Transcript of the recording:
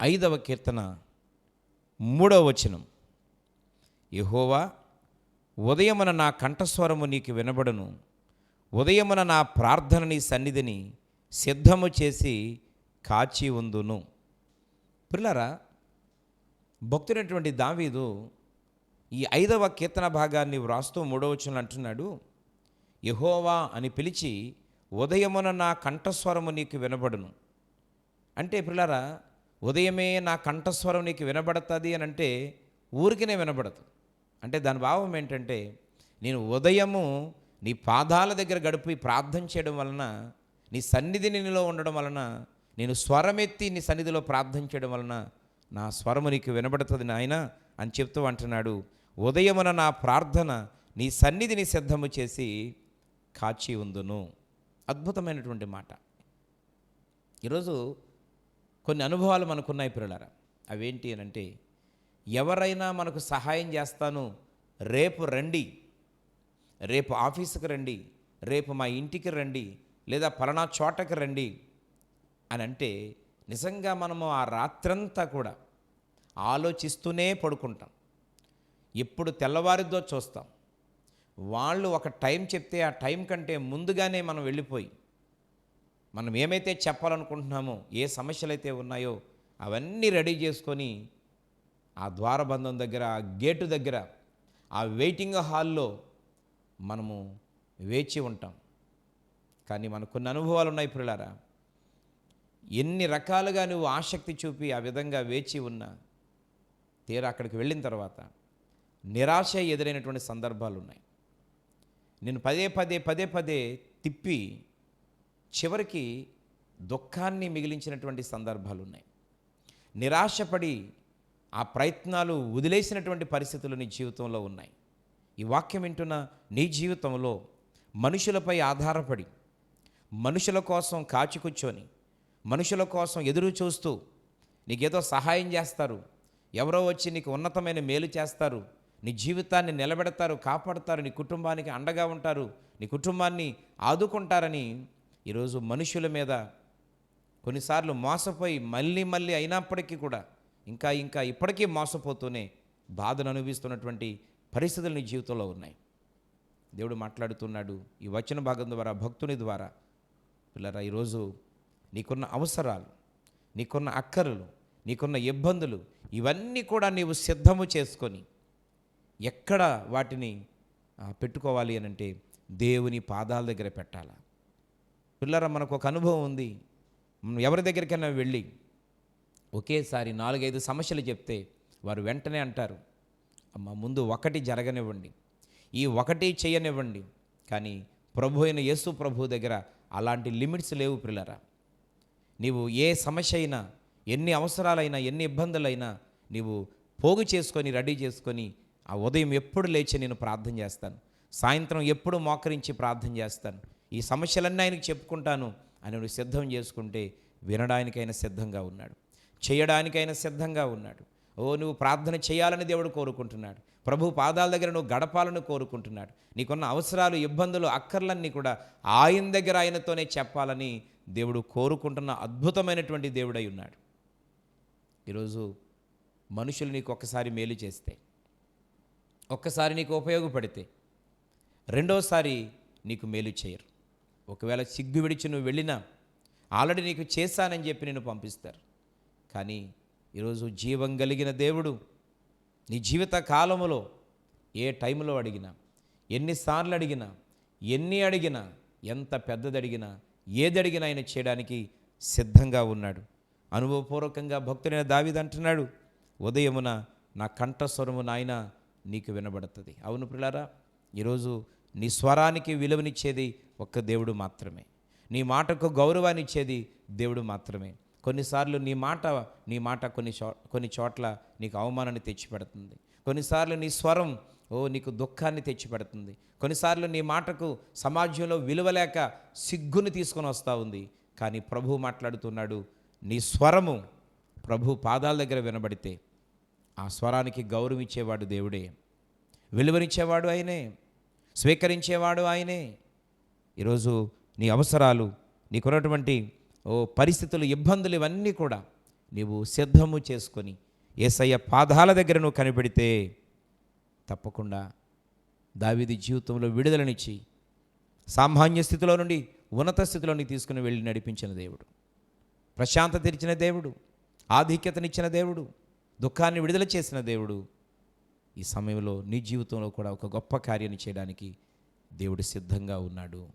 5వ కీర్తన 3వ వచనం. యెహోవా, ఉదయమున నా కంఠస్వరము నీకు వినబడును, ఉదయమున నా ప్రార్థన నీ సన్నిధిని సిద్ధము చేసి కాచి ఉందును. పిల్లరా, భక్తుడైనటువంటి దావీదు ఈ 5వ కీర్తన భాగాన్ని వ్రాస్తూ 3వ వచనంలో అంటున్నాడు, యెహోవా అని పిలిచి ఉదయమున నా కంఠస్వరము నీకు వినబడును. అంటే పిల్లరా, ఉదయమే నా కంఠస్వరం నీకు వినబడుతుంది అని అంటే ఊరికినే వినబడదు. అంటే దాని భావం ఏంటంటే, నేను ఉదయము నీ పాదాల దగ్గర గడిపి ప్రార్థన చేయడం వలన, నీ సన్నిధిని నీలో ఉండడం వలన, నేను స్వరమెత్తి నీ సన్నిధిలో ప్రార్థన చేయడం వలన నా స్వరము నీకు వినబడుతుంది నాయన అని చెప్తూ అంటున్నాడు. ఉదయమున నా ప్రార్థన నీ సన్నిధిని సిద్ధము చేసి కాచి ఉందును. అద్భుతమైనటువంటి మాట. ఈరోజు కొన్ని అనుభవాలు మనకున్నాయి పిల్లలారా. అవేంటి అని అంటే, ఎవరైనా మనకు సహాయం చేస్తాను, రేపు రండి, రేపు ఆఫీసుకి రండి, రేపు మా ఇంటికి రండి, లేదా పలానా చోటకి రండి అని అంటే, నిజంగా మనము ఆ రాత్రంతా కూడా ఆలోచిస్తూనే పడుకుంటాం. ఎప్పుడు తెల్లవారిద్దో చూస్తాం. వాళ్ళు ఒక టైం చెప్తే ఆ టైం కంటే ముందుగానే మనం వెళ్ళిపోయి, మనం ఏమైతే చెప్పాలనుకుంటున్నామో, ఏ సమస్యలు అయితే ఉన్నాయో అవన్నీ రెడీ చేసుకొని ఆ ద్వారబంధం దగ్గర, ఆ గేటు దగ్గర, ఆ వెయిటింగ్ హాల్లో మనము వేచి ఉంటాం. కానీ మనకు కొన్ని అనుభవాలు ఉన్నాయి పిల్లలారా. ఎన్ని రకాలుగా నువ్వు ఆసక్తి చూపి ఆ విధంగా వేచి ఉన్నా, తీరా అక్కడికి వెళ్ళిన తర్వాత నిరాశ ఎదురైనటువంటి సందర్భాలు ఉన్నాయి. నేను పదే పదే తిప్పి చివరికి దుఃఖాన్ని మిగిలించినటువంటి సందర్భాలు ఉన్నాయి. నిరాశపడి ఆ ప్రయత్నాలు వదిలేసినటువంటి పరిస్థితులు నీ జీవితంలో ఉన్నాయి. ఈ వాక్యం వింటున్న నీ జీవితంలో మనుషులపై ఆధారపడి, మనుషుల కోసం కాచి కూర్చొని, మనుషుల కోసం ఎదురు చూస్తూ, నీకేదో సహాయం చేస్తారు, ఎవరో వచ్చి నీకు ఉన్నతమైన మేలు చేస్తారు, నీ జీవితాన్ని నిలబెడతారు, కాపాడతారు, నీ కుటుంబానికి అండగా ఉంటారు, నీ కుటుంబాన్ని ఆదుకుంటారని ఈరోజు మనుషుల మీద కొన్నిసార్లు మోసపోయి మళ్ళీ అయినప్పటికీ కూడా ఇంకా ఇప్పటికీ మోసపోతూనే బాధను అనుభవిస్తున్నటువంటి పరిస్థితులు నీ జీవితంలో ఉన్నాయి. దేవుడు మాట్లాడుతున్నాడు ఈ వచన భాగం ద్వారా, భక్తుని ద్వారా. పిల్లరా, ఈరోజు నీకున్న అవసరాలు, నీకున్న అక్కరలు, నీకున్న ఇబ్బందులు ఇవన్నీ కూడా నీవు సిద్ధము చేసుకొని ఎక్కడ వాటిని పెట్టుకోవాలి అని అంటే దేవుని పాదాల దగ్గర పెట్టాలా. పిల్లరా, మనకు ఒక అనుభవం ఉంది. ఎవరి దగ్గరికైనా వెళ్ళి ఒకేసారి 4-5 సమస్యలు చెప్తే వారు వెంటనే అంటారు, అమ్మ ముందు ఒకటి జరగనివ్వండి, ఈ ఒకటి చేయనివ్వండి. కానీ ప్రభు అయిన యేసు ప్రభు దగ్గర అలాంటి లిమిట్స్ లేవు పిల్లరా. నీవు ఏ సమస్య అయినా, ఎన్ని అవసరాలైనా, ఎన్ని ఇబ్బందులైనా నీవు పోగు చేసుకొని రెడీ చేసుకొని, ఆ ఉదయం ఎప్పుడు లేచి నేను ప్రార్థన చేస్తాను, సాయంత్రం ఎప్పుడు మోకరించి ప్రార్థన చేస్తాను, ఈ సమస్యలన్నీ ఆయనకు చెప్పుకుంటాను అని నువ్వు సిద్ధం చేసుకుంటే వినడానికైనా సిద్ధంగా ఉన్నాడు, చేయడానికైనా సిద్ధంగా ఉన్నాడు. నువ్వు ప్రార్థన చేయాలని దేవుడు కోరుకుంటున్నాడు. ప్రభు పాదాల దగ్గర నువ్వు గడపాలని కోరుకుంటున్నాడు. నీకున్న అవసరాలు, ఇబ్బందులు, అక్కర్లన్నీ కూడా ఆయన దగ్గర ఆయనతోనే చెప్పాలని దేవుడు కోరుకుంటున్న అద్భుతమైనటువంటి దేవుడై ఉన్నాడు. ఈరోజు మనుషులు నీకు ఒక్కసారి మేలు చేస్తే, ఒక్కసారి నీకు ఉపయోగపడితే, రెండోసారి నీకు మేలు చేయరు. ఒకవేళ సిగ్గు విడిచి నువ్వు వెళ్ళినా ఆల్రెడీ నీకు చేశానని చెప్పి నేను పంపిస్తారు. కానీ ఈరోజు జీవం కలిగిన దేవుడు నీ జీవిత కాలములో ఏ టైంలో అడిగినా, ఎన్నిసార్లు అడిగినా, ఎన్ని అడిగినా, ఎంత పెద్దది అడిగినా, ఏది అడిగినా ఆయన చేయడానికి సిద్ధంగా ఉన్నాడు. అనుభవపూర్వకంగా భక్తుడైన దావీదు అంటున్నాడు, ఉదయమున నా కంఠస్వరము నాయన నీకు వినబడుతుంది. అవును ప్రియులారా, ఈరోజు నీ స్వరానికి విలువనిచ్చేది ఒక్క దేవుడు మాత్రమే. నీ మాటకు గౌరవాన్ని ఇచ్చేది దేవుడు మాత్రమే. కొన్నిసార్లు నీ మాట కొన్ని చోట్ల నీకు అవమానాన్ని తెచ్చిపెడుతుంది. కొన్నిసార్లు నీ స్వరం నీకు దుఃఖాన్ని తెచ్చిపెడుతుంది. కొన్నిసార్లు నీ మాటకు సమాజంలో విలువలేక సిగ్గుని తీసుకొని వస్తూ ఉంది. కానీ ప్రభు మాట్లాడుతున్నాడు, నీ స్వరము ప్రభు పాదాల దగ్గర వినబడితే ఆ స్వరానికి గౌరవం ఇచ్చేవాడు దేవుడే, విలువనిచ్చేవాడు ఆయనే, స్వీకరించేవాడు ఆయనే. ఈరోజు నీ అవసరాలు, నీకున్నటువంటి పరిస్థితులు, ఇబ్బందులు ఇవన్నీ కూడా నీవు సిద్ధము చేసుకొని యేసయ్య పాదాల దగ్గర నువ్వు కనిపెడితే తప్పకుండా దావీదు జీవితంలో విడుదలనిచ్చి సామాన్య స్థితిలో నుండి ఉన్నత స్థితిలోని తీసుకుని వెళ్ళి నడిపించిన దేవుడు, ప్రశాంతత ఇచ్చిన దేవుడు, ఆధిక్యతనిచ్చిన దేవుడు, దుఃఖాన్ని విడుదల చేసిన దేవుడు ఈ సమయంలో నీ జీవితంలో కూడా ఒక గొప్ప కార్యాన్ని చేయడానికి దేవుడు సిద్ధంగా ఉన్నాడు.